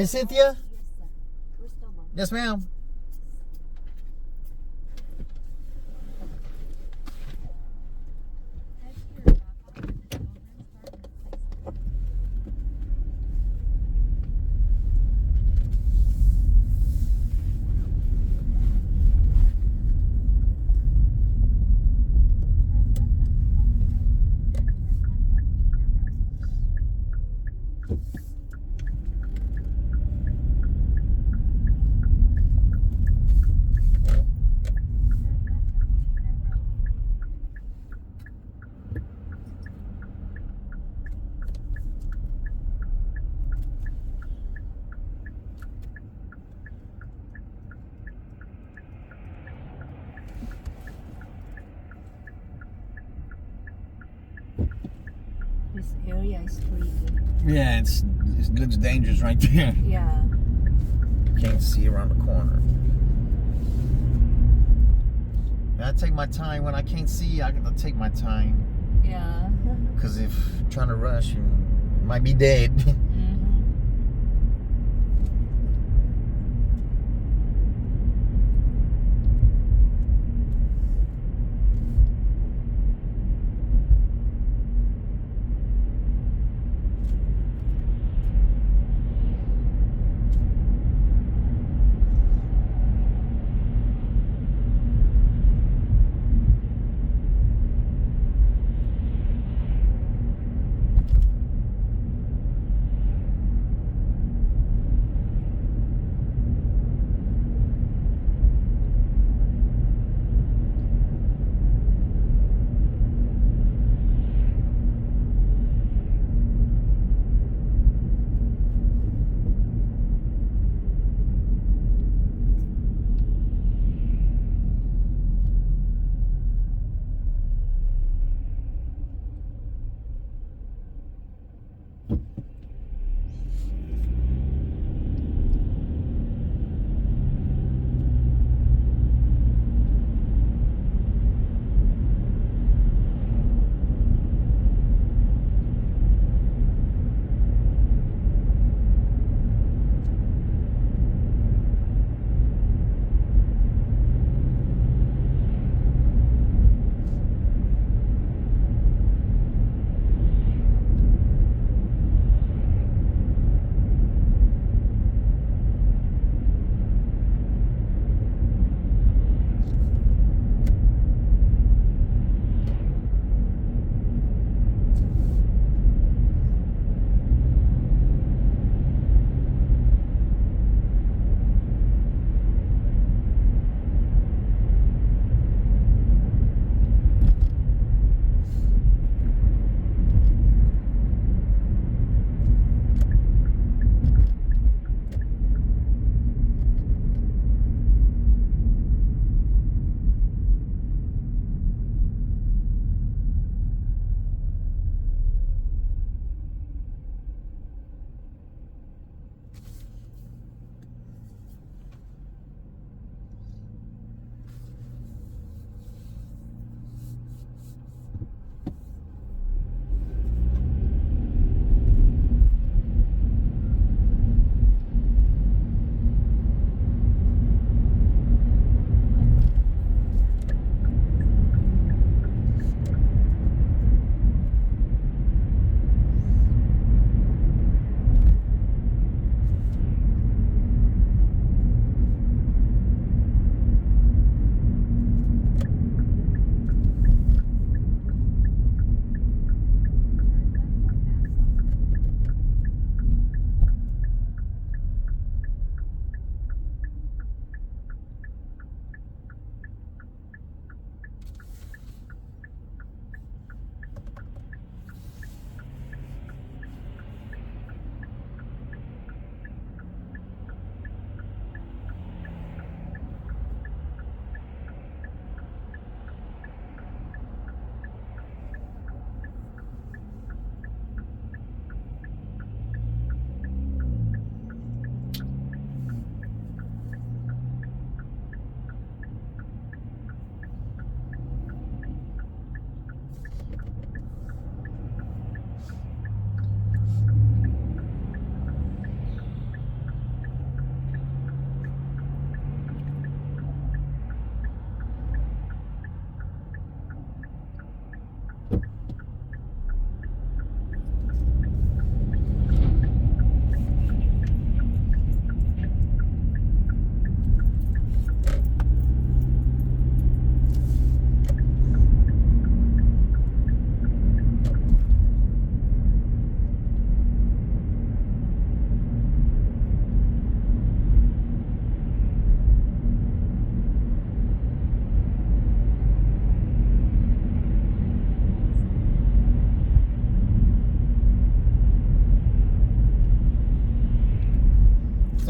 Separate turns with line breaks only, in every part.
Miss Cynthia? Yes, ma'am.
This area is creepy.
Yeah, it's dangerous right there.
Yeah.
Can't see around the corner. I take my time when I can't see. I gotta take my time.
Yeah.
Because if trying to rush, you might be dead.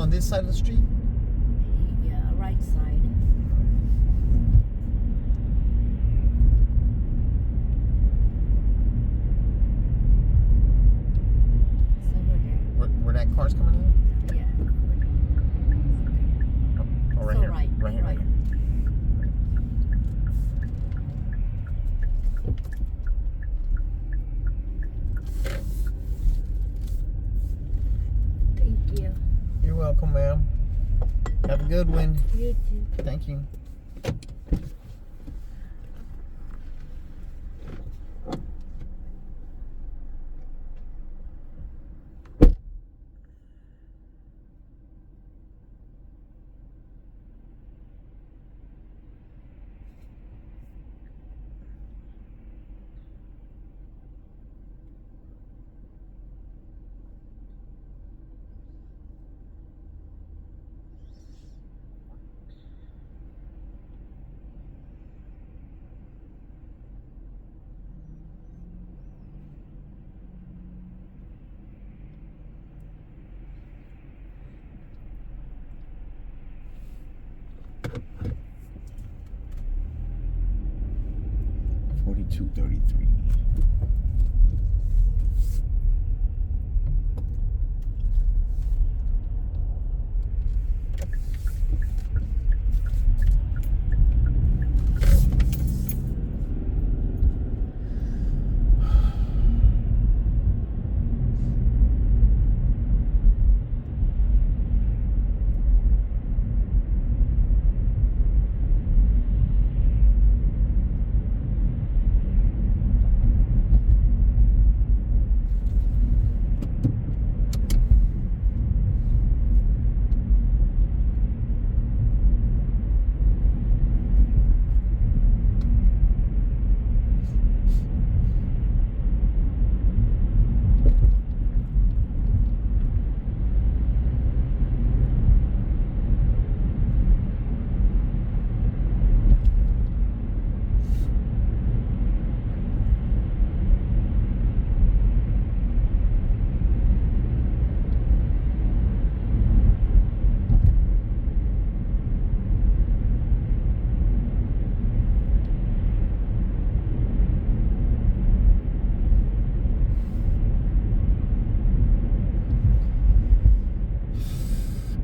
on this side of the street?
Yeah, right side. It's over there.
Where that car's coming in?
Yeah, over there.
Oh, right
So
here.
right,
Right here.
right. Thank you.
You're welcome, ma'am. Have a good one.
You too.
Thank you. $42.33.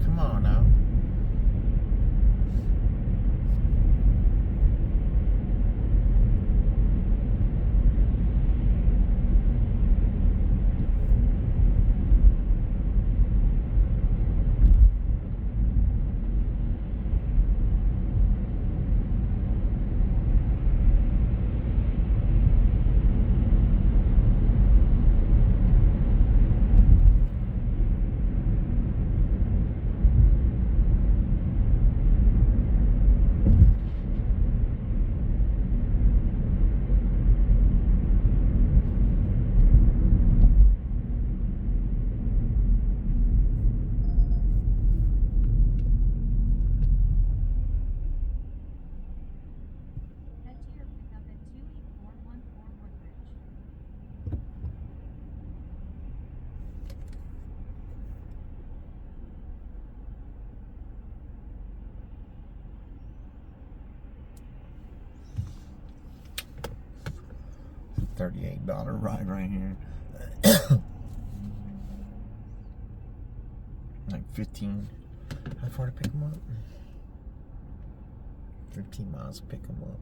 Come on now.
Head to your pickup at 28414 Woodbridge.
$38 ride right here. Like 15. How far to pick them up? 15 miles to pick them up.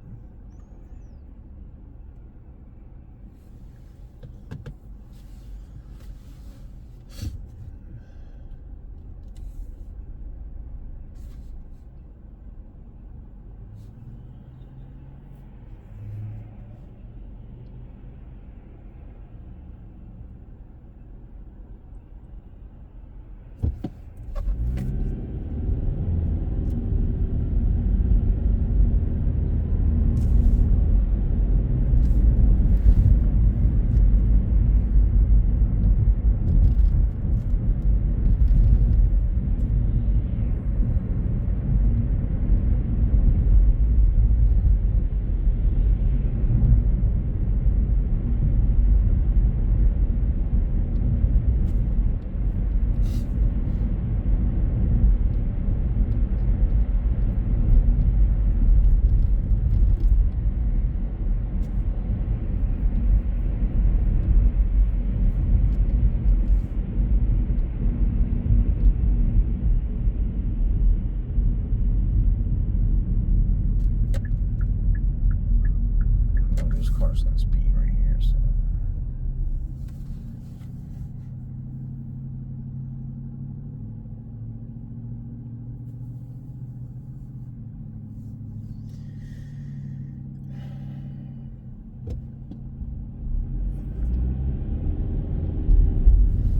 car's gonna speed right here, so.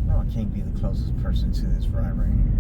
No, I can't be the closest person to this ride right here.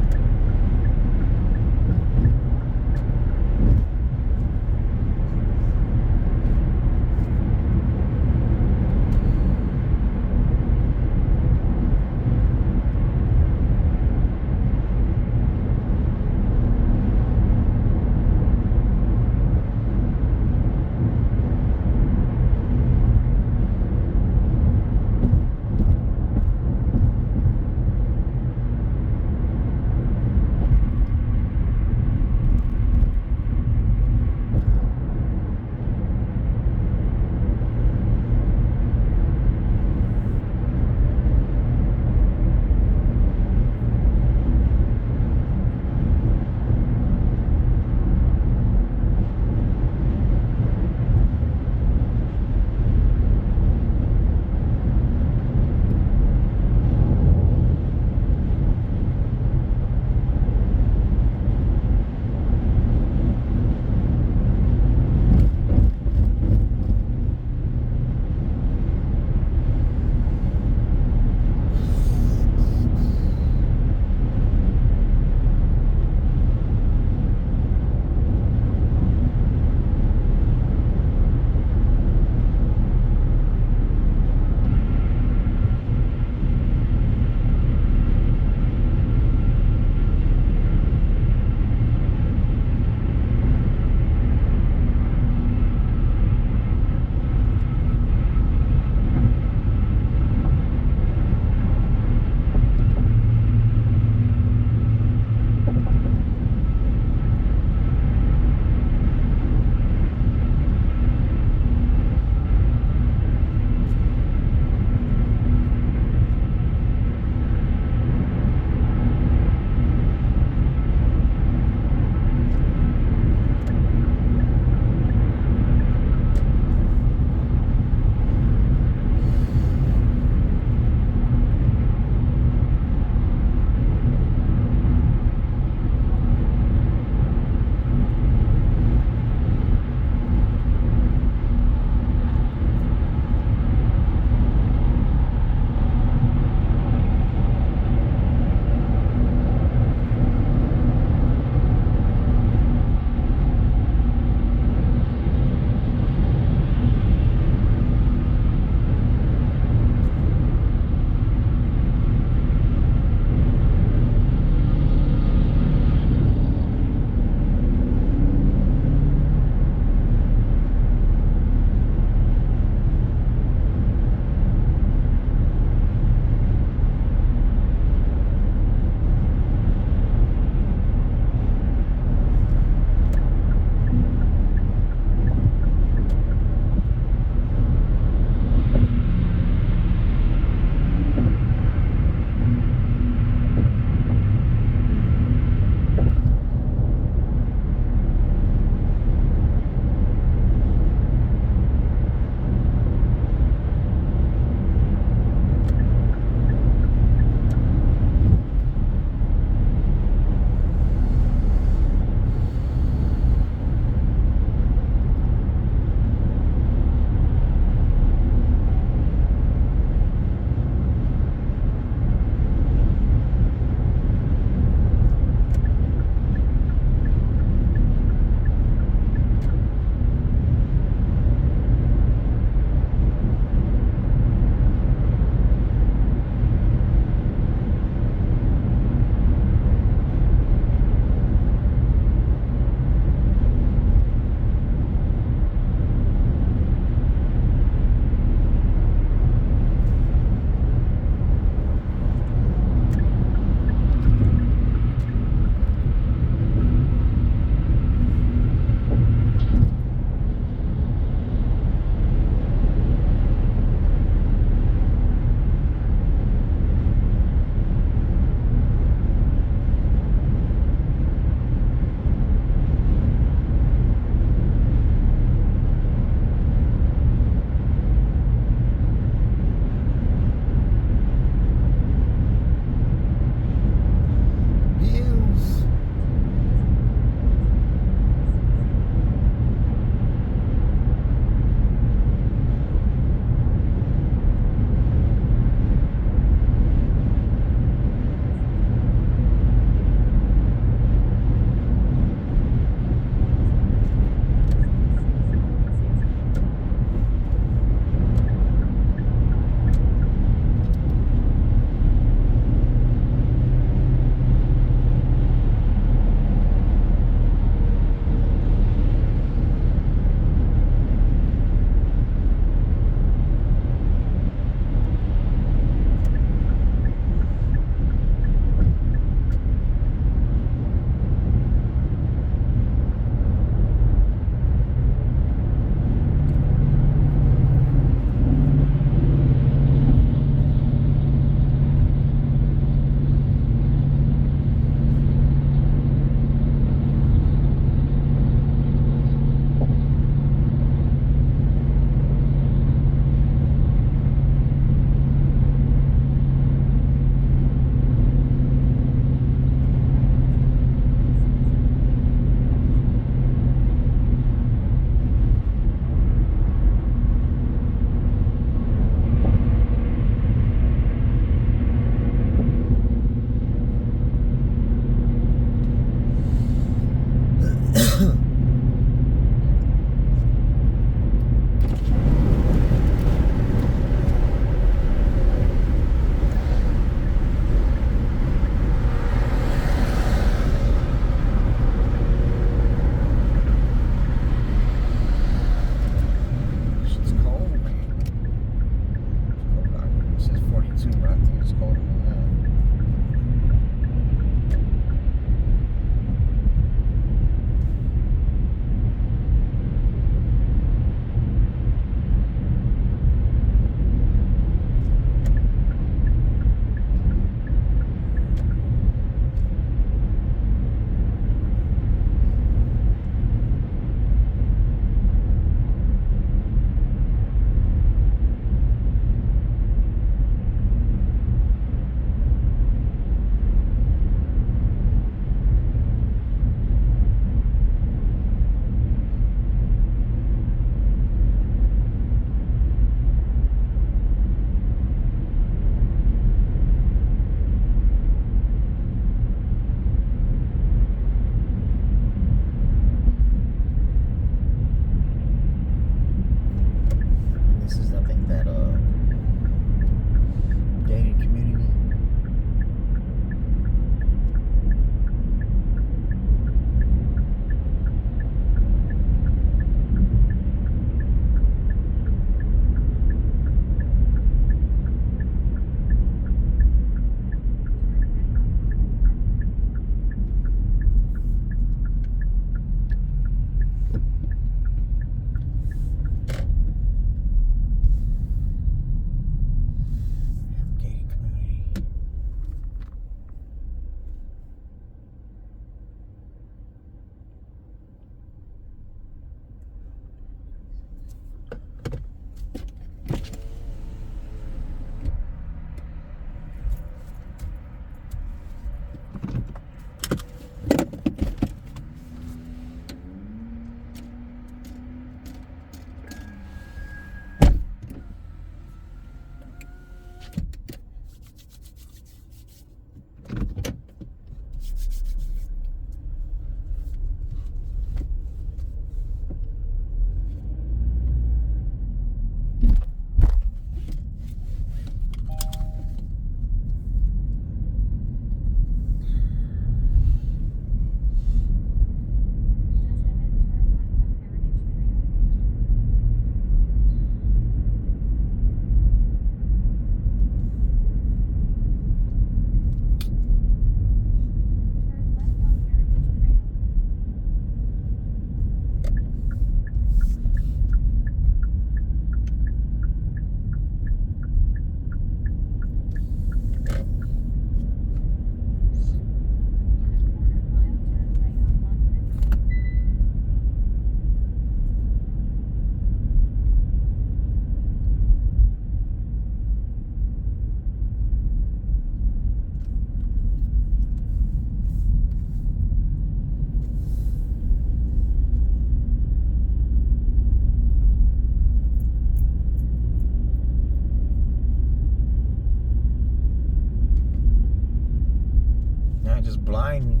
blind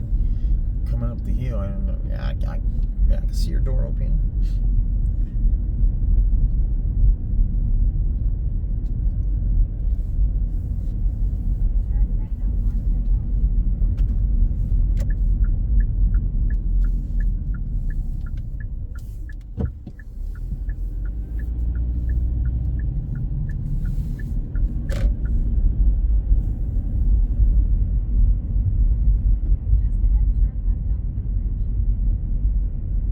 coming up the hill. I don't know. Yeah, I can see your door open.
Turn right on Monument Road. Just ahead, turn left on Woodbridge. Turn left on Woodbridge, then pick up Dave on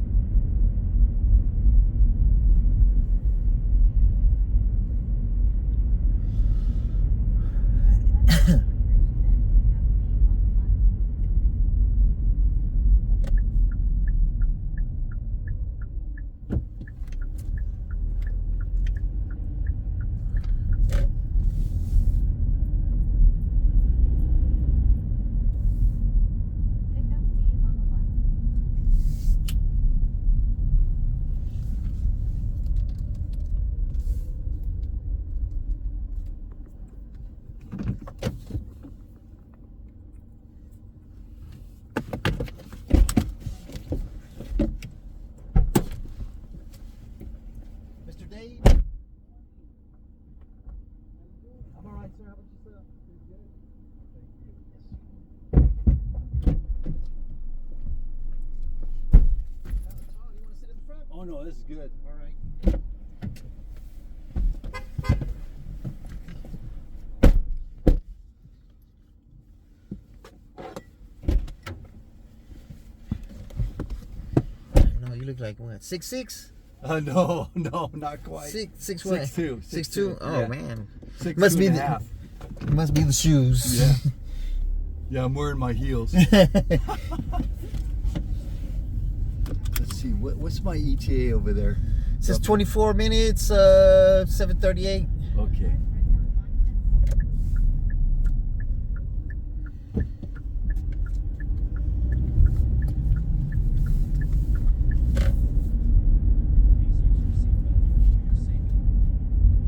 the left. Pick up Dave on the left.
Mr. Dave? I'm all right, sir. How about yourself? You want to sit in the front?
Oh no, this is good.
All right. No, you look like what? 6'6"?
No, not quite.
Six what?
6'2".
6'2"? Oh
Yeah.
man.
6'2"
Must be
and a
the-
half.
It must be the shoes.
Yeah. Yeah, I'm wearing my heels.
Yeah.
Let's see, what's my ETA over there?
It says 24 minutes, 7:38.
Okay.
Turn right on Monument Road. Just ahead, turn right on Heritage Trail.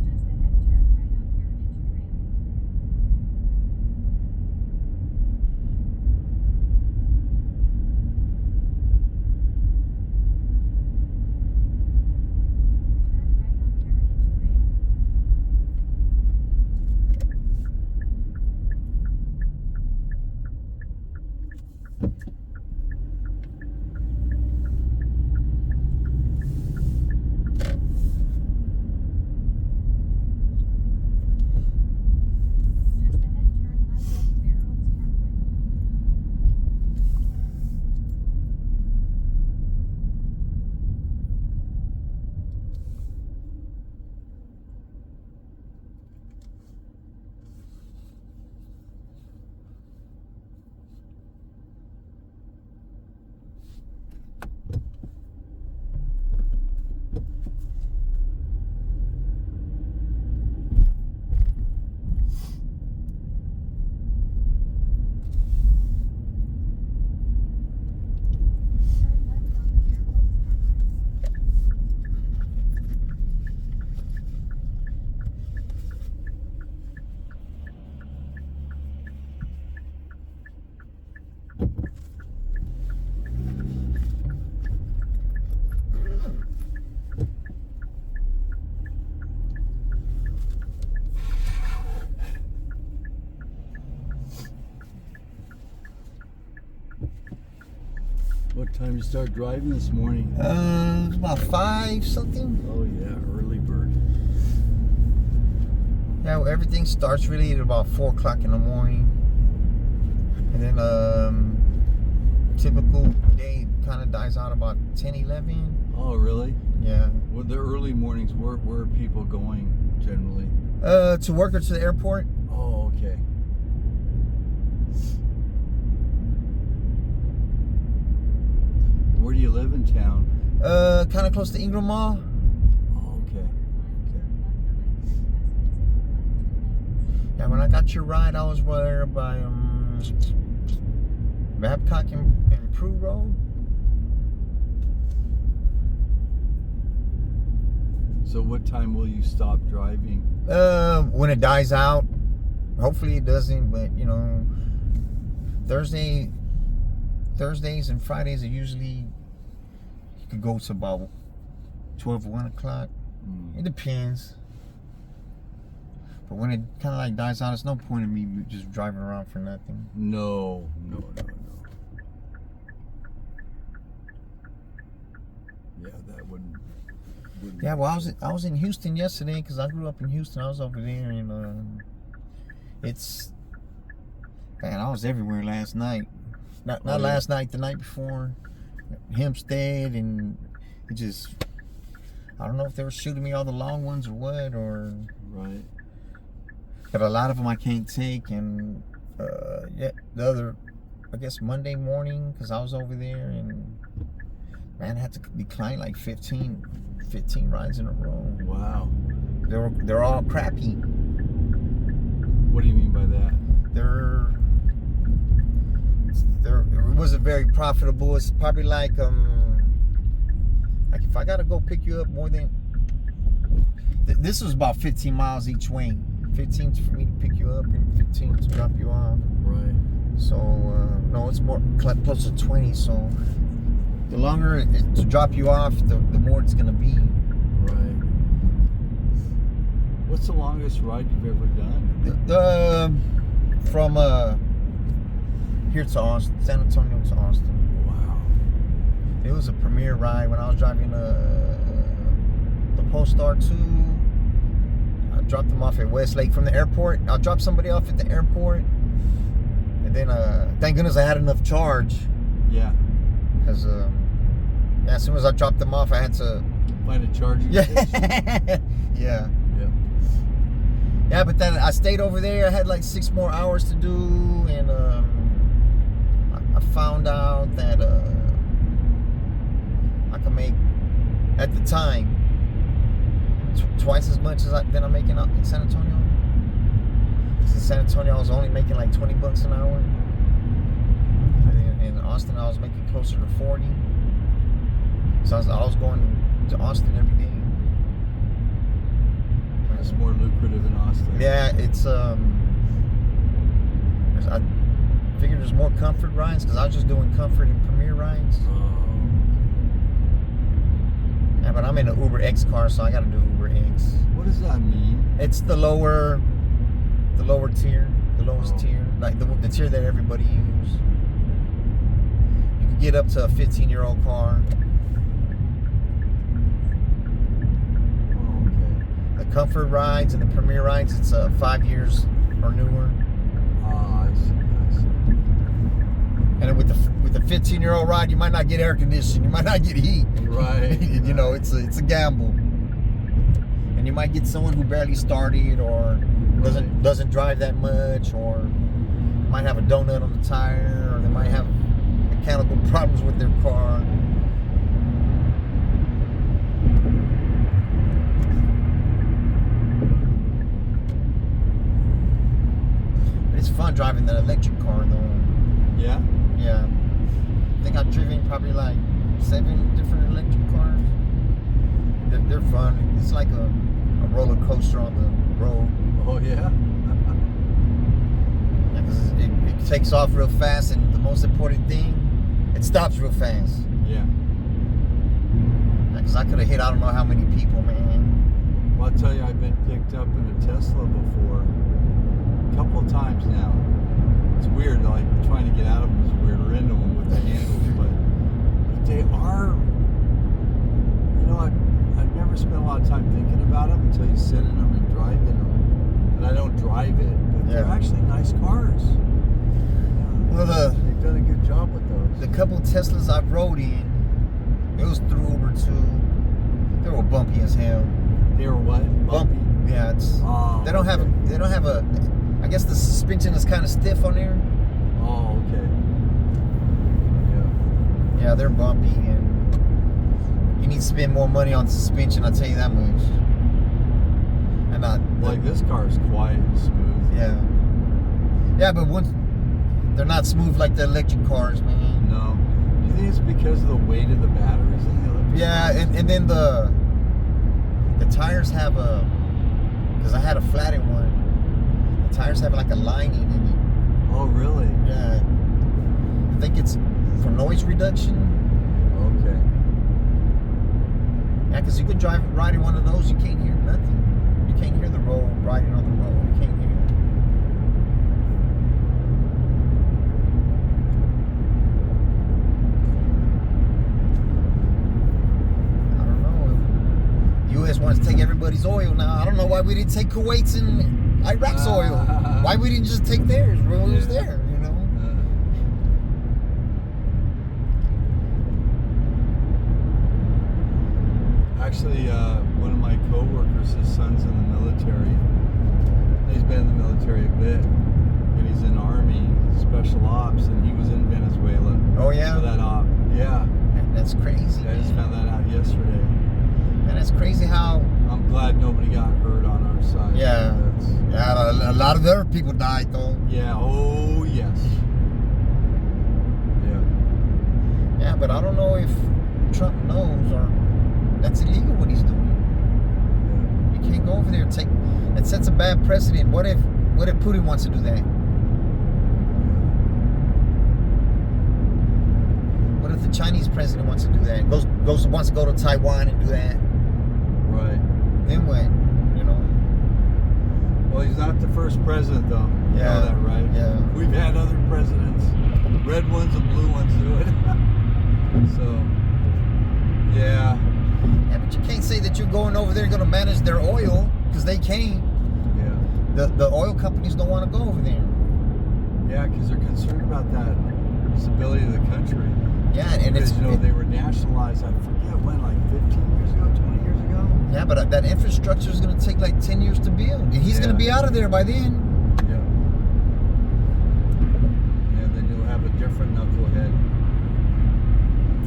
Turn right on Heritage Trail. Just ahead, turn left on Fair Oaks Parkway. Turn left on Fair Oaks Parkway.
What time you start driving this morning?
It's about 5 something.
Oh yeah, early bird.
Yeah, well, everything starts really at about 4 o'clock in the morning. And then typical day kind of dies out about 10, 11.
Oh really?
Yeah.
Well, the early mornings, where are people going generally?
To work or to the airport.
Oh, okay. Where do you live in town?
Kind of close to Ingram Mall.
Oh, okay.
Yeah, when I got your ride, I was there by Babcock and Prue Road.
So what time will you stop driving?
When it dies out. Hopefully it doesn't, but you know, Thursday Thursdays and Fridays are usually, you could go to about 12, 1 o'clock. It depends. But when it kind of like dies out, there's no point in me just driving around for nothing.
No. Yeah, that wouldn't
Yeah, well, I was in Houston yesterday because I grew up in Houston. I was over there, and it's, man, I was everywhere last night. Not last night, the night before. Hempstead, and it just, I don't know if they were shooting me all the long ones or what, or.
Right.
But a lot of them I can't take, and yeah, the other, I guess Monday morning, because I was over there, and man, I had to decline like 15 rides in a row. Wow. They're all crappy.
What do you mean by that?
It wasn't very profitable. It's probably like if I gotta go pick you up more than, this was about 15 miles each way. 15 for me to pick you up and 15 to drop you off.
Right.
So no, it's more close to 20. So the longer to drop you off, the more it's gonna be.
Right. What's the longest ride you've ever done?
From here to Austin, San Antonio to Austin.
Wow.
It was a premier ride when I was driving the Polestar 2. I dropped them off at Westlake from the airport. I'll drop somebody off at the airport, and then thank goodness I had enough charge.
Yeah.
Because as soon as I dropped them off, I had to
find a charging station.
Yeah. Yeah, but then I stayed over there. I had like 6 more hours to do, and I found out that I could make, at the time, twice as much as than I'm making up in San Antonio. In San Antonio, I was only making like $20 an hour. And in Austin, I was making closer to 40. So I was going to Austin every day.
It's more lucrative in Austin.
Yeah, it's I figured there's more comfort rides because I was just doing comfort and premier rides. Yeah, but I'm in an Uber X car, so I got to do Uber X.
What does that mean?
It's the lower tier, the lowest tier, like the tier that everybody uses. You can get up to a 15-year-old car. The comfort rides and the premier rides, it's 5 years or newer.
Oh, I see.
And with the 15-year-old ride, you might not get air conditioning, you might not get heat.
Right.
You know, it's a gamble. And you might get someone who barely started or doesn't drive that much, or might have a donut on the tire, or they might have mechanical problems with their car. It's fun driving that electric car though.
Yeah?
Yeah. I think I've driven probably like 7 different electric cars. They're fun. It's like a roller coaster on the road.
Oh yeah?
Yeah, because it takes off real fast, and the most important thing, it stops real fast.
Yeah.
Because I could have hit I don't know how many people, man.
Well, I'll tell you, I've been picked up in a Tesla before. A couple of times now. It's weird, like trying to get out of them is weird, or into them with the handles, but they are, you know, I've never spent a lot of time thinking about them until you sit in them and drive in them. And I don't drive it, but they're actually nice cars. Yeah.
Well,
they've done a good job with those.
The couple Teslas I rode in, it was through Uber too. They were bumpy as hell.
They were what?
Bumpy. Yeah, it's. They don't have a. I guess the suspension is kind of stiff on there.
Oh, okay. Yeah.
Yeah, they're bumpy, and you need to spend more money on suspension. I'll tell you that much. And
like this car is quiet and smooth.
Yeah. Yeah, but they're not smooth like the electric cars, man.
No. Do you think it's because of the weight of the batteries in the electric cars?
And then the tires have because I had a flatted one. The tires have like a lining in it.
Oh, really?
Yeah. I think it's for noise reduction.
Okay.
Yeah, because you could ride in one of those, you can't hear nothing. You can't hear the road riding on the road. You can't hear. I don't know. The U.S. wants to take everybody's oil now. I don't know why we didn't take Kuwait's and Iraq's oil. Why we didn't just take theirs when we was there, you know?
Actually, one of my coworkers, his son's in the military. He's been in the military a bit, and he's in Army Special Ops, and he was in Venezuela.
Oh yeah,
For that op. Yeah.
Man, that's crazy.
I just found that out yesterday.
And it's crazy how.
I'm glad nobody got hurt on our side.
Yeah.
That's,
Yeah, a lot of other people died though.
yeah. Oh yes. Yeah.
Yeah, but I don't know if Trump knows or that's illegal what he's doing.
Yeah.
You can't go over there and take. That sets a bad precedent. What if Putin wants to do that? What if the Chinese president wants to do that? Wants to go to Taiwan and do that?
Right.
Then what? You know?
Well, he's not the first president, though. You
Yeah.
know that, right?
Yeah.
We've had other presidents, red ones and blue ones, do it. So, yeah.
Yeah, but you can't say that you're going over there and going to manage their oil because they can't.
Yeah.
The oil companies don't want to go over there.
Yeah, because they're concerned about that stability of the country.
Yeah, and
Because,
it's
you know, they were nationalized, I forget when, like 15 years ago, 20 years ago?
yeah, but that infrastructure is going to take like 10 years to build, and he's going to be out of there by then.
Yeah. And then you'll have a different knucklehead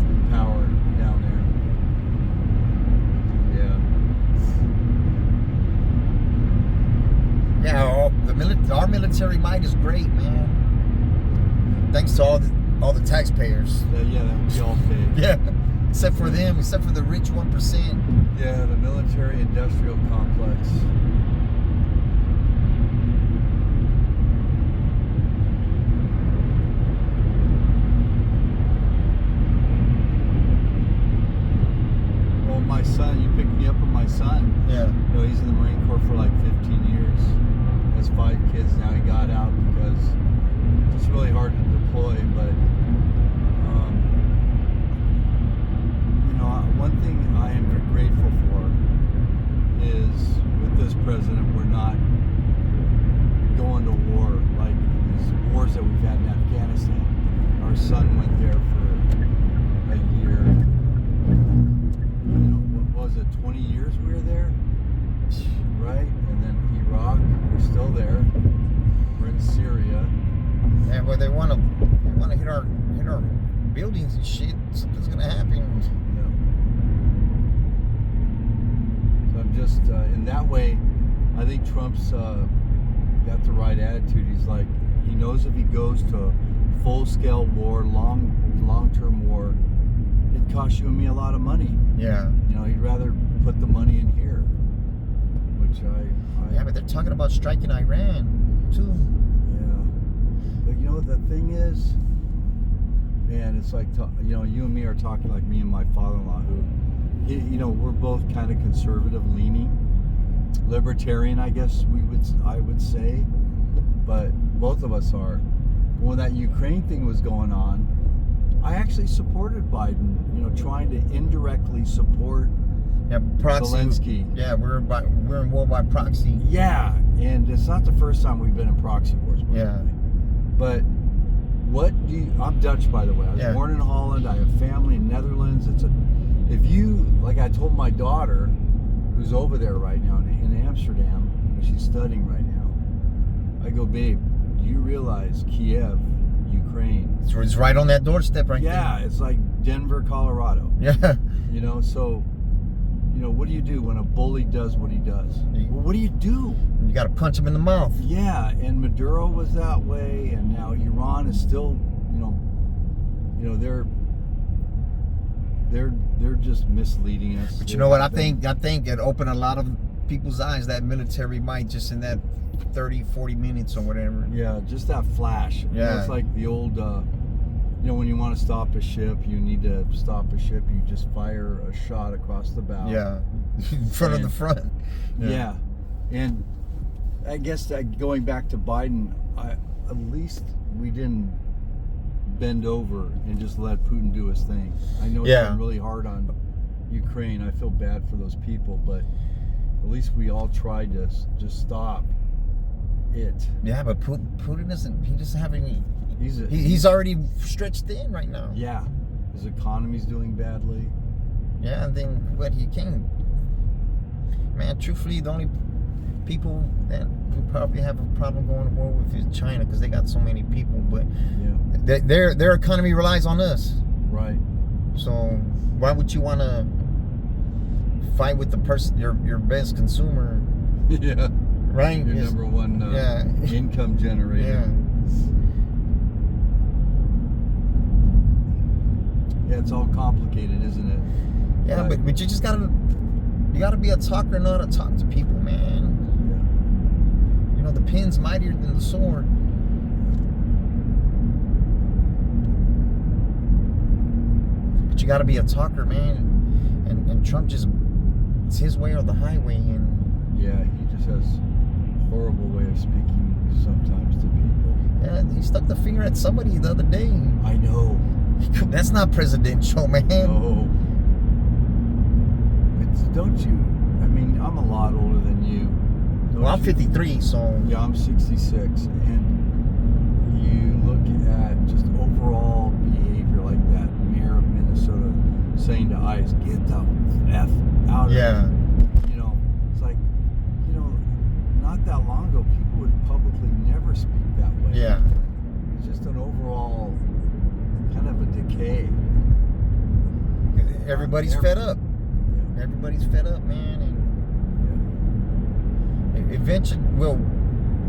in power down there. Yeah.
Yeah, our military might is great, man. Thanks to all the taxpayers.
Yeah, that would be all paid.
Yeah, except for them, except for the rich 1%.
Yeah, the military industrial complex. Well, my son, you picked me up with my son.
Yeah.
You know, he's in the Marine Corps for like 15 years. Has 5 kids now. He got out because it's really hard to deploy, but you know, one thing I am very grateful for is with this president, we're not going to war like these wars that we've had in Afghanistan. Our son went there for a year. You know, what was it, 20 years we were there? Right? And then Iraq, we're still there. We're in Syria.
And where they want to hit our buildings and shit, something's gonna happen.
Yeah. So I'm just in that way, I think Trump's got the right attitude. He's like, he knows if he goes to full-scale war, long-term war, it costs you and me a lot of money.
Yeah.
You know, he'd rather put the money in here, which
Yeah, but they're talking about striking Iran too.
Yeah. But you know what the thing is? Man, it's like, you know, you and me are talking like me and my father-in-law, who, you know, we're both kind of conservative leaning, libertarian, I guess I would say, but both of us are. When that Ukraine thing was going on, I actually supported Biden, you know, trying to indirectly support
Yeah, proxy.
Zelensky.
Yeah, we're in war by proxy.
Yeah, and it's not the first time we've been in proxy wars. By
Yeah.
the way. But what do you? I'm Dutch, by the way. I was
Yeah.
born in Holland. I have family in Netherlands. If you, like I told my daughter, who's over there right now in Amsterdam, she's studying right now. I go, babe, do you realize Kiev, Ukraine?
It's right on that doorstep right
Yeah, it's like Denver, Colorado.
there. Yeah.
You know, so, you know, what do you do when a bully does what he does? Well, what do you do?
You got to punch him in the mouth.
Yeah, and Maduro was that way, and now Iran is still, you know, they're just misleading us.
But you know what? I think it opened a lot of people's eyes, that military might, just in that 30, 40 minutes or whatever.
Yeah, just that flash. You know,
Yeah.
it's like the old, you know, when you want to stop a ship, you need to stop a ship. You just fire a shot across the bow.
Yeah, in front of the front.
Yeah. And I guess that going back to Biden, at least we didn't bend over and just let Putin do his thing. I know it's been really hard on Ukraine. I feel bad for those people, but at least we all tried to just stop it.
Yeah, but Putin doesn't have any.
He's
already stretched thin right now.
Yeah, his economy's doing badly.
Yeah, and then what he can. Man, truthfully, the only people that would probably have a problem going to war with is China, because they got so many people. But their economy relies on us.
Right.
So why would you want to fight with the person, your best consumer?
Yeah.
Right.
Your number one income generator.
Yeah.
Yeah, it's all complicated, isn't it?
Yeah, but you just gotta be a talker, not to talk to people, man.
Yeah.
You know, the pen's mightier than the sword. But you gotta be a talker, man. And Trump just, it's his way or the highway. And
yeah, he just has a horrible way of speaking sometimes to people.
yeah, he stuck the finger at somebody the other day.
I know.
That's not presidential, man.
No. But don't you, I mean, I'm a lot older than you.
Well, I'm 53, so.
Yeah, I'm 66. And you look at just overall behavior like that mayor of Minnesota saying to ICE, get the F out of here. You know, it's like, you know, not that long ago, people would publicly never speak that way.
Yeah.
It's just an overall kind of a decay.
Everybody's fed up.
Yeah.
Everybody's fed up, man. And eventually, well,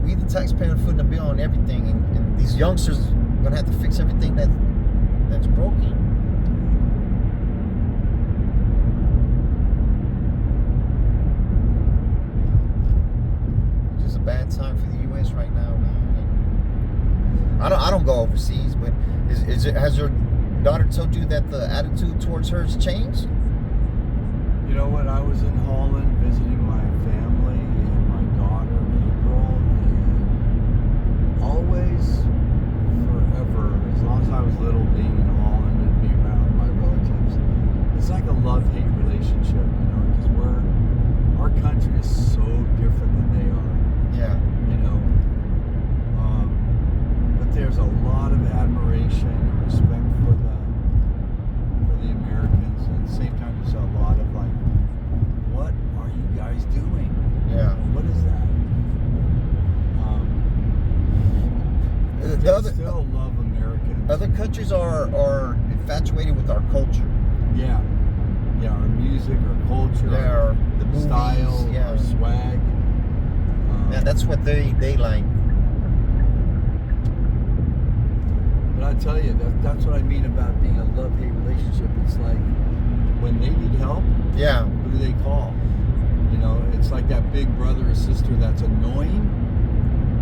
we the taxpayer footing the bill on everything, and these youngsters are gonna have to fix everything that's broken. It's just a bad time for the U.S. right now, man. And I don't go overseas, but has your daughter told you that the attitude towards her has changed?
You know what? I was in Holland visiting my family and my daughter April, and always, forever, as long as I was little, being in Holland and being around my relatives, it's like a love-hate relationship, you know, because our country is so different than they are.
Yeah.
You know, but there's a lot of admiration and respect for the Americans, and at the same time there's a lot of like, what are you guys doing?
Yeah.
What is that? They still love Americans.
Other countries are infatuated with our culture.
Yeah, our music, our culture,
Our the movies,
style, our swag.
Yeah, that's what they like.
But I tell you, that's what I mean about being a love-hate relationship. It's like when they need help,
Yeah.
who do they call? You know, it's like that big brother or sister that's annoying,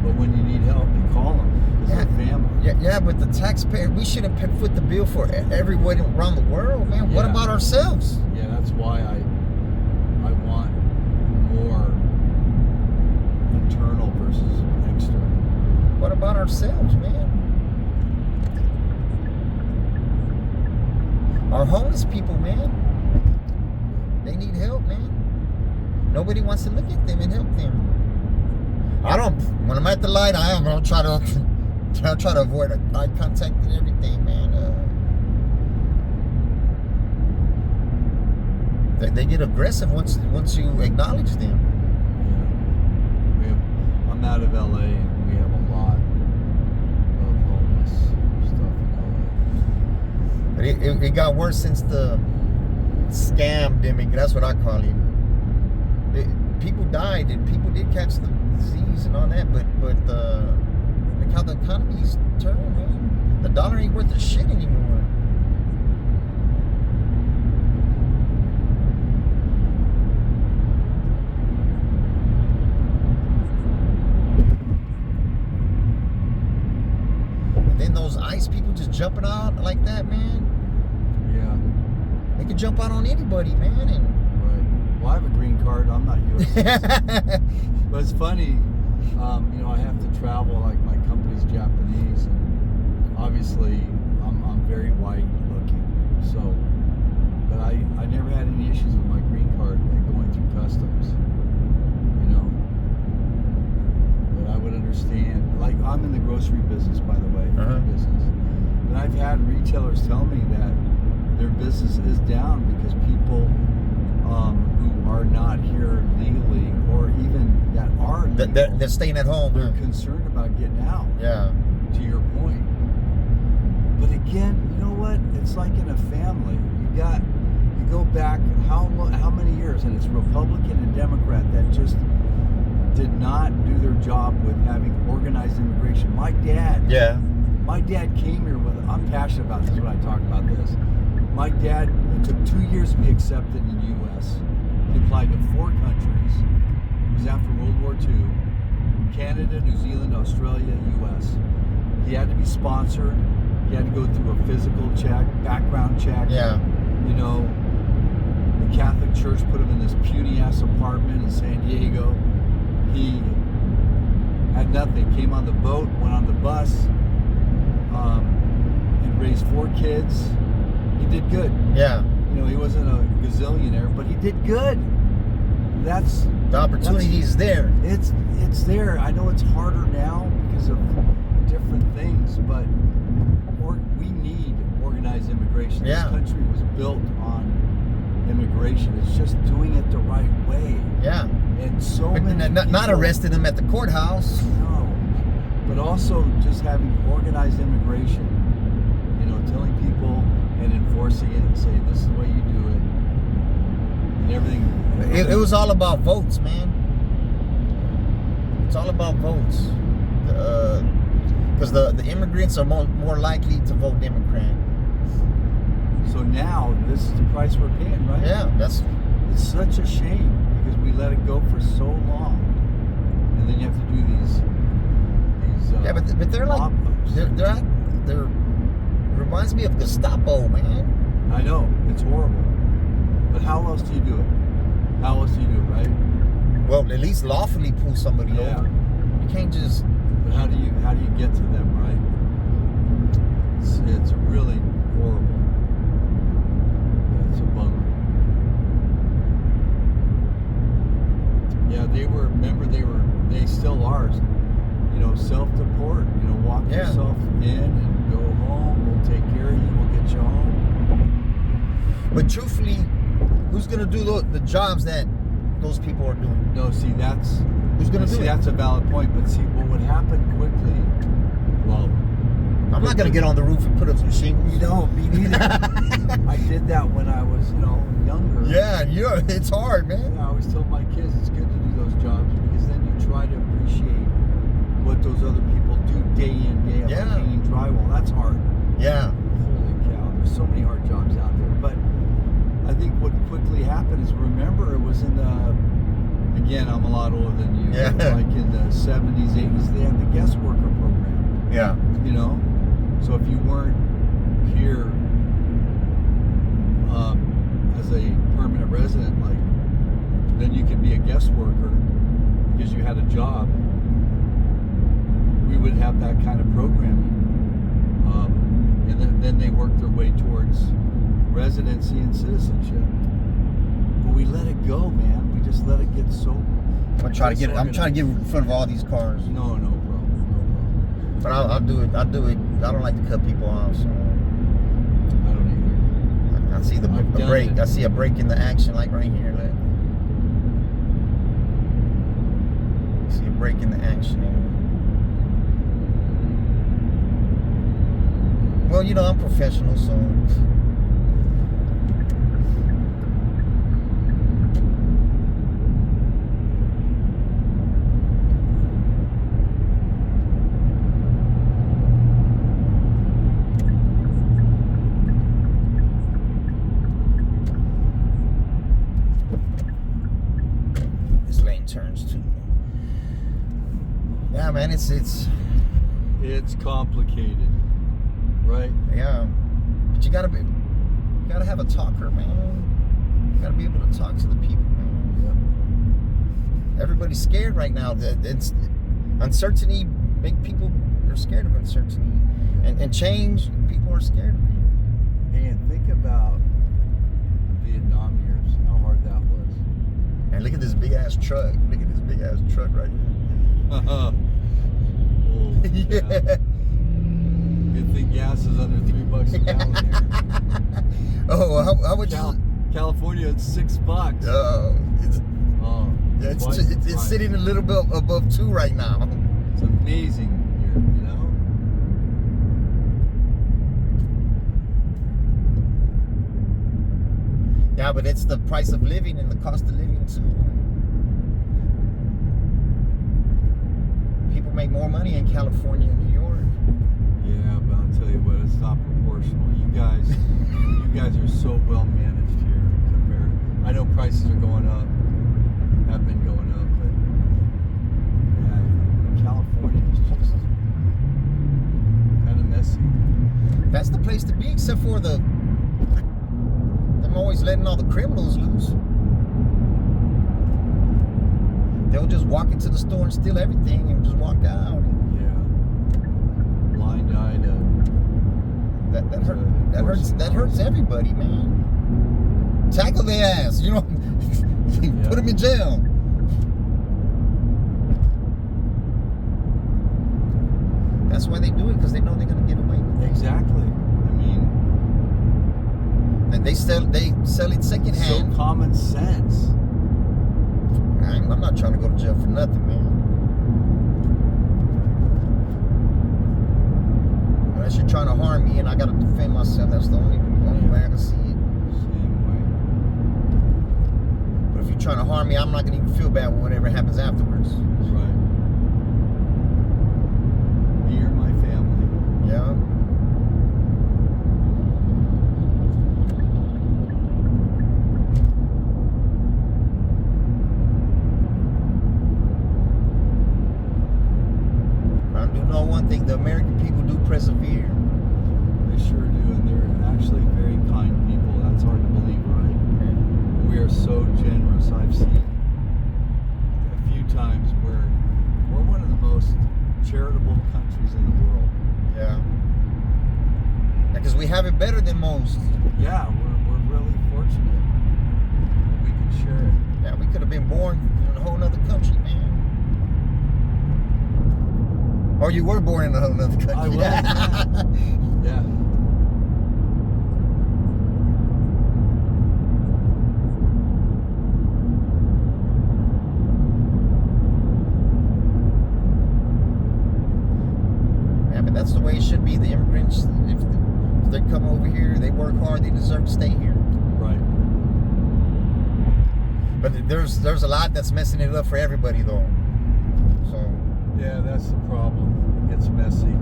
but when you need help, you call them because they're family.
Yeah, but the taxpayer, we shouldn't foot the bill for everyone around the world, man. What
Yeah.
about ourselves?
Yeah, that's why I want more internal versus external.
What about ourselves, man? Our homeless people, man. They need help, man. Nobody wants to look at them and help them. When I'm at the light, I'll try to avoid eye contact and everything, man. They get aggressive once you acknowledge them.
Yeah. I'm out of LA and we have a lot of homeless stuff in LA.
But it got worse since the scam-demic. That's what I call it. People died and people did catch the disease and all that, but look how the economy's turned, man. The dollar ain't worth a shit anymore. And then those ICE people just jumping out like that, man.
Yeah.
They can jump out on anybody, man. And
Right. Well, I have a green card. I'm not U.S. citizen. But it's funny, you know, I have to travel. Like my company's Japanese, and obviously I'm very white looking. So, but I never had any issues with my green card going through customs. You know. But I would understand. Like I'm in the grocery business, by the way, food business, and I've had retailers tell me that their business is down because people who are not here legally, or even that are legal,
they're staying at home.
they're concerned about getting out.
Yeah.
To your point. But again, you know what? It's like in a family. You go back how many years, and it's Republican and Democrat that just did not do their job with having organized immigration. My dad came here with. I'm passionate about this when I talk about this. My dad, it took 2 years to be accepted in the U.S. He applied to 4 countries. It was after World War II. Canada, New Zealand, Australia, U.S. He had to be sponsored. He had to go through a physical check, background check.
Yeah.
You know, the Catholic Church put him in this puny-ass apartment in San Diego. He had nothing. Came on the boat, went on the bus, and raised 4 kids. He did good.
Yeah.
You know, he wasn't a gazillionaire, but he did good. That's
the opportunity is there.
It's there. I know it's harder now because of different things, but we need organized immigration.
Yeah.
This country was built on immigration. It's just doing it the right way.
Yeah.
And so
But
many
not
people,
arresting them at the courthouse.
No. But also just having organized immigration. You know, telling people and enforcing it and saying this is the way you do it. And everything.
It was all about votes, man. It's all about votes. Because the immigrants are more likely to vote Democrat.
So now this is the price we're paying, right?
Yeah,
it's such a shame because we let it go for so long, and then you have to do these.
Yeah, but they're like they're reminds me of Gestapo, man.
I know it's horrible, but how else do you do it? How else do you do it, right?
Well, at least lawfully pull somebody over. You can't just.
But how do you get to them, right? It's really horrible. It's a bummer. Yeah, they still are. You know, self-deport. You know, walk yourself in and go home. We'll take care of you. We'll get you home.
But truthfully, who's gonna do the jobs that those people are doing?
No, see, that's
who's gonna do it?
That's a valid point. But see, what would happen quickly? Well,
I'm not gonna get on the roof and put up some shingles.
You know, me neither. I did that when I was, younger.
Yeah, it's hard, man.
I always tell my kids it's good to do those jobs because then you try to appreciate what those other people do day in, day out.
Yeah.
Like hanging drywall. That's hard.
Yeah.
Holy cow. There's so many hard jobs out there. But I think what quickly happened is, remember, it was in the, again, I'm a lot older than you.
Yeah.
Like in the 70s, 80s, they had the guest worker program.
Yeah.
You know? So if you weren't here as a permanent resident, then you could be a guest worker because you had a job. We would have that kind of programming. And then they worked their way towards residency and citizenship. But we let it go, man. We just let it get so.
I'm trying to get in front of all these cars.
No problem.
But I'll do it. I don't like to cut people off, so.
I don't either.
I see a break. I see a break in the action, like right here. I see a break in the action. Well, I'm professional, so. This lane turns too. Yeah, man, it's
complicated. Right.
Yeah, but you gotta have a talker, man. You gotta be able to talk to the people, man.
Yep.
Everybody's scared right now. It's uncertainty. Make people are scared of uncertainty, and change. People are scared of it.
Hey, and think about the Vietnam years. How hard that was.
And look at this big ass truck. Look at this big ass truck right here.
Oh,
Yeah.
Good thing gas is under $3 a gallon here.
Oh, how much?
California, it's $6.
It's
Oh,
yeah, it's
twice the
it's
price.
sitting a little bit above 2 right now.
It's amazing here, you know.
Yeah, but it's the price of living and the cost of living too. People make more money in California and New York.
Yeah, but I'll tell you what, it's not proportional. You guys are so well managed here compared. I know prices are going up, have been going up, but yeah, California is just kind of messy.
That's the place to be, except for them always letting all the criminals loose. They'll just walk into the store and steal everything and just walk out.
Yeah, blind-eyed.
That hurts everybody, man. Tackle their ass, you know. Put them in jail. That's why they do it, because they know they're gonna get away with it.
Exactly. I mean,
And they sell it secondhand.
so common sense.
I'm not trying to go to jail for nothing, man. Unless you're trying to harm me and I gotta defend myself, that's the only way I can see it.
Same way.
But if you're trying to harm me, I'm not gonna even feel bad with whatever happens afterwards.
That's right. Me or my family.
Yeah. I do know one thing: the American people do persevere.
They sure do, and they're actually very kind people. That's hard to believe, right? We are so generous. I've seen a few times where we're one of the most charitable countries in the world.
Yeah. Because we have it better than most.
Yeah, we're really fortunate that we can share it.
Yeah, we could have been born in a whole nother country, man. Or you were born in a whole nother country.
I was, yeah.
Yeah, but that's the way it should be. The immigrants, if they come over here, they work hard, they deserve to stay here.
Right.
But there's a lot that's messing it up for everybody, though. So
Yeah, that's the problem. It gets messy.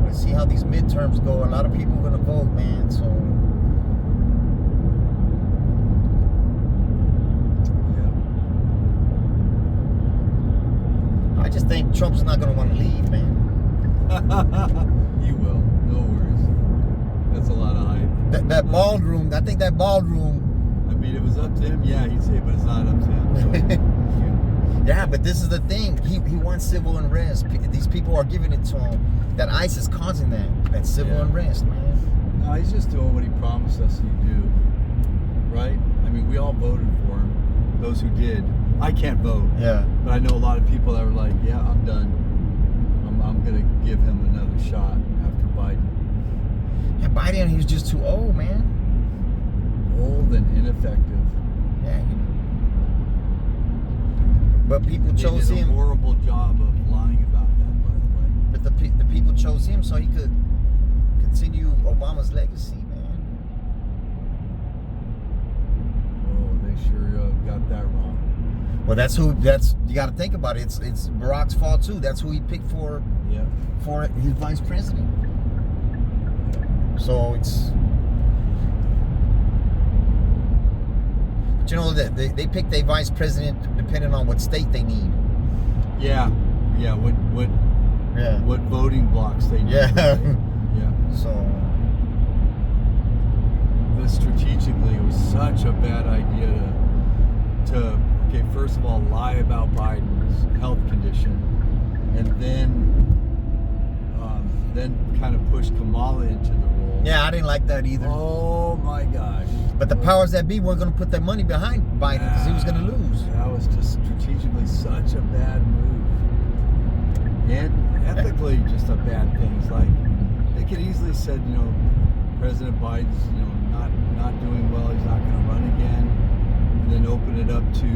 let's see how these midterms go. A lot of people are gonna vote, man. So I just think Trump's not gonna want to leave, man.
You will. No worries. That's a lot of hype.
That ballroom, I think that ballroom.
I mean, if it was up to him, yeah, he'd say, but it's not up to him. So,
Yeah, but this is the thing. He wants civil unrest. These people are giving it to him. That ICE is causing that civil unrest, man.
no, he's just doing what he promised us he'd do. Right? I mean, we all voted for him. Those who did. I can't vote.
Yeah.
But I know a lot of people that were like, yeah, I'm done. I'm going to give him another shot after Biden.
Yeah, Biden, he was just too old, man.
Old and ineffective.
Yeah. But people
They
chose
did a
him.
horrible job of lying about that, by the way.
But the people chose him so he could continue Obama's legacy, man.
Oh, they sure got that wrong.
Well, that's you got to think about it. It's Barack's fault too. That's who he picked for his vice president. So it's, but you know that they pick their vice president depending on what state they need.
Yeah. What voting blocks they need.
Yeah.
Right? Yeah.
So.
But strategically, it was such a bad idea to first of all, lie about Biden's health condition, and then kind of push Kamala into the role.
Yeah, I didn't like that either.
Oh my gosh!
But the powers that be weren't going to put their money behind Biden because he was going to lose.
That was just strategically such a bad move, and ethically just a bad thing. It's like they could easily said, President Biden's not doing well. He's not going to run again, and then open it up to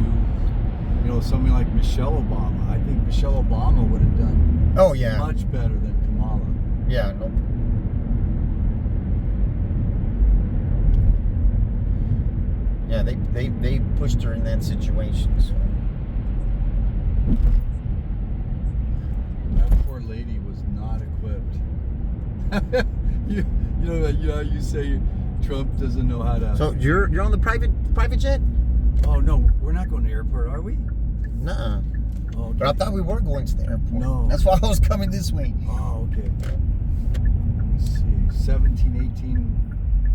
something like Michelle Obama. I think Michelle Obama would have done much better than Kamala.
Yeah, no. Yeah, they pushed her in that situation. So.
That poor lady was not equipped. you say Trump doesn't know how to.
So you're on the private jet?
Oh no, we're not going to the airport, are we?
Nuh-uh.
Oh, okay.
But I thought we were going to the airport.
No.
That's why I was coming this way.
Oh, okay. Let me see. 1718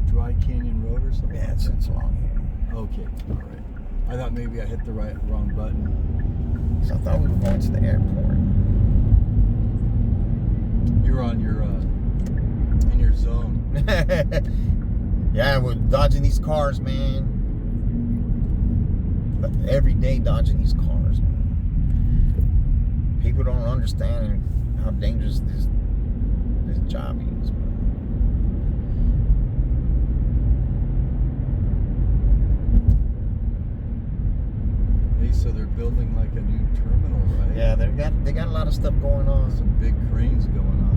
Dry Canyon Road or something?
Yeah, it's long here.
Okay, all right. I thought maybe I hit the wrong button.
So I thought we were going to the airport.
You're on your in your zone.
Yeah, we're dodging these cars, man. But every day dodging these cars, man. People don't understand how dangerous this job is, man.
Hey, so they're building like a new terminal, right?
Yeah, they got a lot of stuff going on.
Some big cranes going on.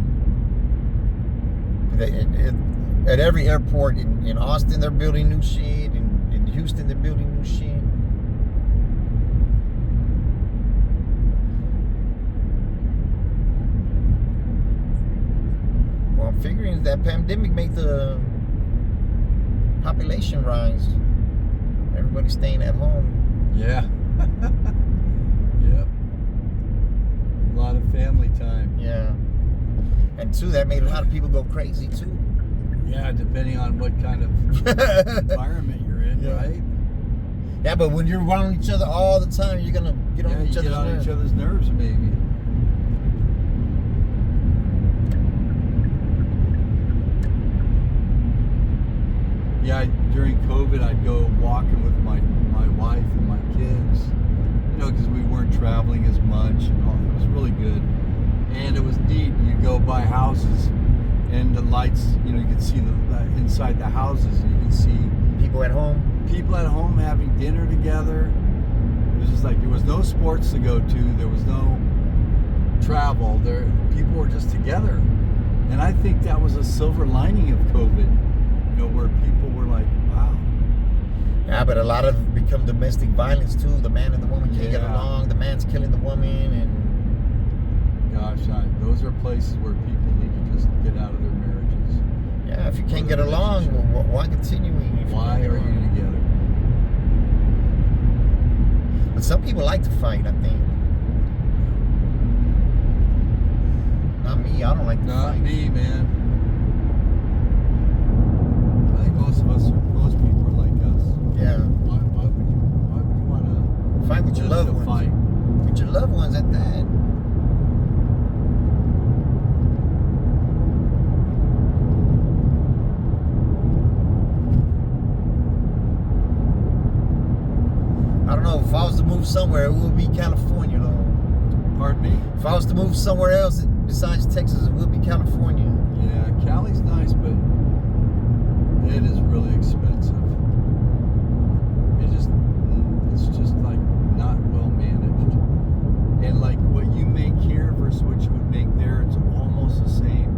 At every airport in Austin, they're building new shit. In Houston, they're building new shit. Well, I'm figuring that pandemic made the population rise. Everybody's staying at home.
Yeah. Yep. A lot of family time.
Yeah. And two, that made a lot of people go crazy too.
Yeah, depending on what kind of environment you're in, right?
Yeah, but when you're around each other all the time, you're gonna get on each other's nerves.
Maybe. Yeah, during COVID, I'd go walking with my wife and my kids, because we weren't traveling as much, and all. It was really good, and it was neat. You go by houses, and the lights, you could see the inside the houses, and you could see
people at home
having dinner together. It was just like there was no sports to go to, there was no travel. People were just together, and I think that was a silver lining of COVID. Where people were like, wow.
Yeah, but a lot of it become domestic violence too. The man and the woman can't get along. The man's killing the woman, and
gosh, those are places where people need to just get out of their marriages.
Yeah, if you can't get along, well, why continuing?
Why are you together?
But some people like to fight, I think. Not me. I don't like to fight.
Not me, man. I think most people are like us.
Yeah.
Why would you want to
fight with your loved ones?
Fight
with your loved ones at that. I don't know. If I was to move somewhere, it would be California, though.
Pardon me?
If I was to move somewhere else besides Texas, it would be California.
Yeah, Cali's nice, but it is really expensive. It's just like not well managed. And like what you make here versus what you would make there, it's almost the same.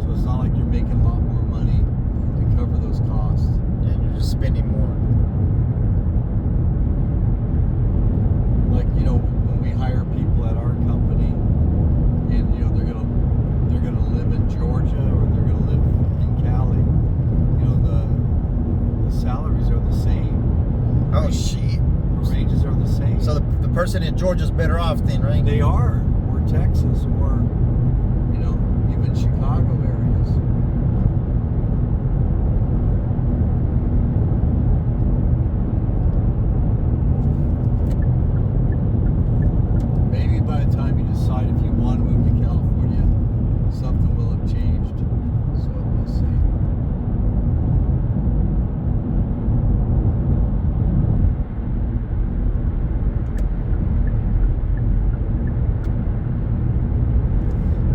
So it's not like you're making a lot more money to cover those costs.
Yeah, you're just spending more. person in Georgia's better off then, right?
They are, or Texas, or even Chicago areas. Maybe by the time you decide if you want to move to California, something will have changed. So we'll see.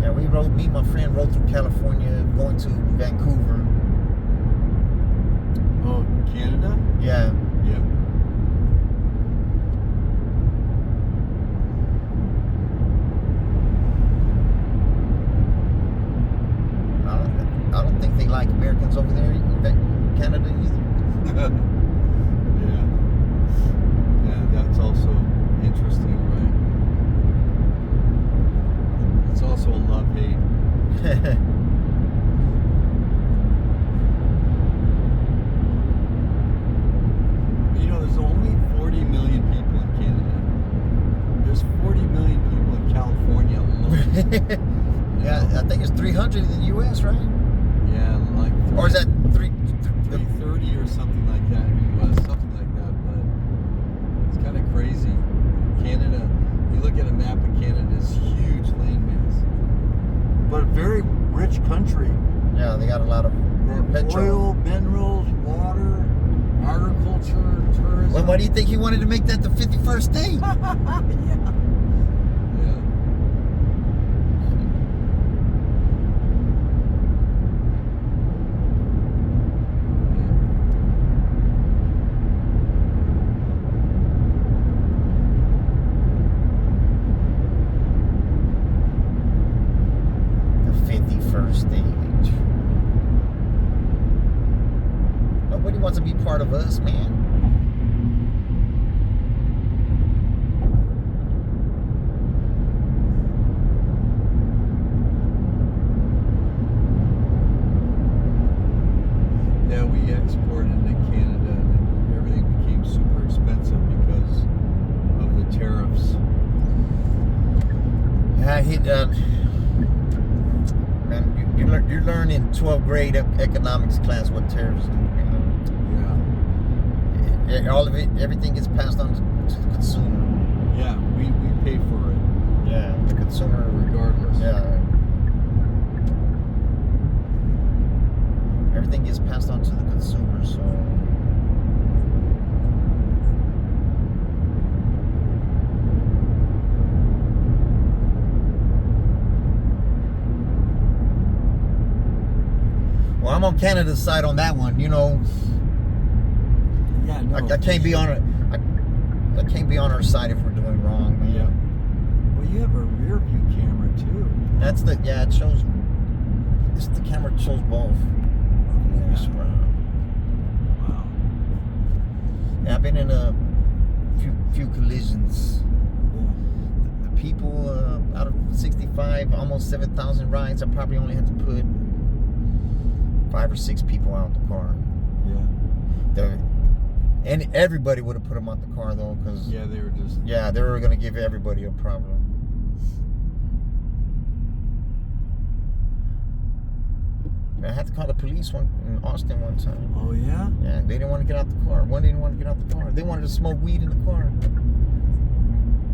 Yeah, me and my friend rode through California going to Vancouver.
Oh, Canada?
Yeah.
Yeah.
I don't think they like Americans over there in Canada either.
Yeah. Yeah, that's also interesting, right? It's also a love-hate. There's only 40 million people in Canada. There's 40 million people in California alone.
Yeah, I think it's 300 in the U.S., right?
Yeah, like...
Or is that
330 or something like that in the U.S., something like that, but it's kind of crazy. Canada, if you look at a map of Canada, it's huge landmass. But a very rich country.
Yeah, they got a lot of petrol.
Oil, minerals, water, agriculture, tourism.
Well, why do you think he wanted to make that the 51st state?
Yeah.
The 51st state. Nobody wants to be part of us, man.
Yeah, we exported to Canada and everything became super expensive because of the tariffs.
Yeah, man, you learn in 12th grade economics class what tariffs do, man.
Yeah.
All of it, everything gets passed on to the consumer.
Yeah, we pay for it.
Yeah, the consumer.
Regardless.
Yeah. Everything gets passed on to the consumer, so. Well, I'm on Canada's side on that one,
Yeah, no.
I can't be on it. I can't be on our side if we're doing wrong, man.
Yeah. Well, you have a rear view camera too.
That's it shows. The camera shows both.
Wow.
Yeah, I've been in a few collisions.
Yeah.
The people out of 65, almost 7,000 rides, I probably only had to put 5 or 6 people out the car.
Yeah.
And everybody would have put them out the car though, because
Yeah, they were just.
yeah, they were gonna give everybody a problem. I had to call the police in Austin one time.
Oh yeah.
Yeah, they didn't want to get out the car. One didn't want to get out the car. They wanted to smoke weed in the car.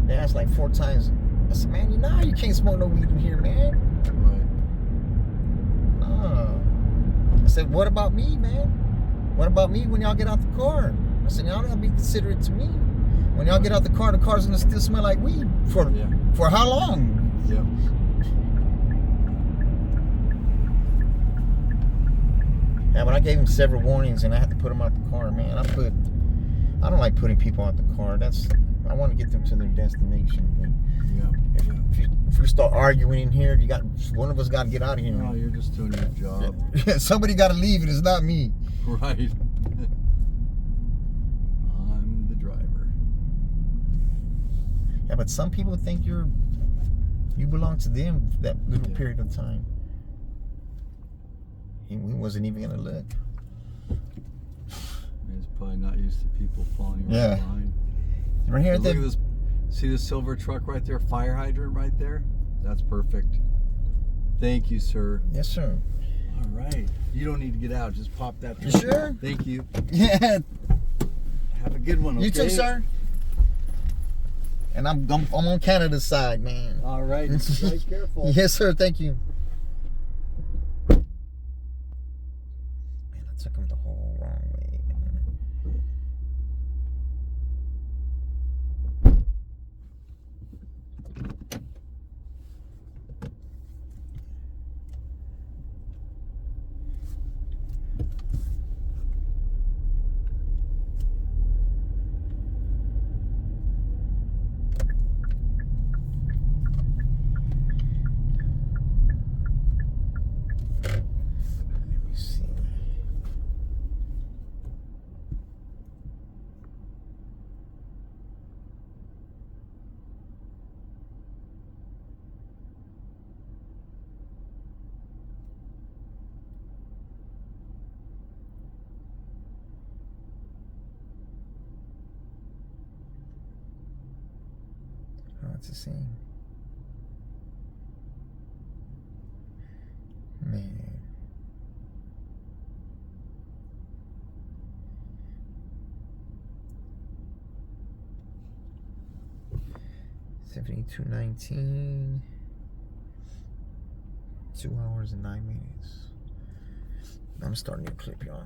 They asked like 4 times. I said, man, you can't smoke no weed in here, man.
Right.
I said, what about me, man? What about me when y'all get out the car? I said, y'all gotta be considerate to me. When y'all get out the car's gonna still smell like weed. For how long?
Yep.
Yeah, but I gave him several warnings and I had to put him out the car, man. I don't like putting people out the car. I want to get them to their destination.
Yeah.
If we start arguing in here, one of us got to get out of here.
No, you're just doing your job.
Somebody got to leave. It is not me.
Right. I'm the driver.
Yeah, but some people think you belong to them that little period of time. He wasn't even gonna look.
He's probably not used to people following right
Yeah.
behind.
Right here,
Look at this See the silver truck right there, fire hydrant right there? That's perfect. Thank you, sir.
Yes, sir.
All right. You don't need to get out. Just pop that.
You
through.
sure?
Thank you.
Yeah.
Have a good one, okay?
You too, sir. And I'm on Canada's side, man.
All right. Drive careful.
Yes, sir. Thank you. Man, I took him the whole wrong way, man. Let me see. Oh, it's the same. Man. $72.19. 2 hours and 9 minutes. I'm starting a new clip, y'all.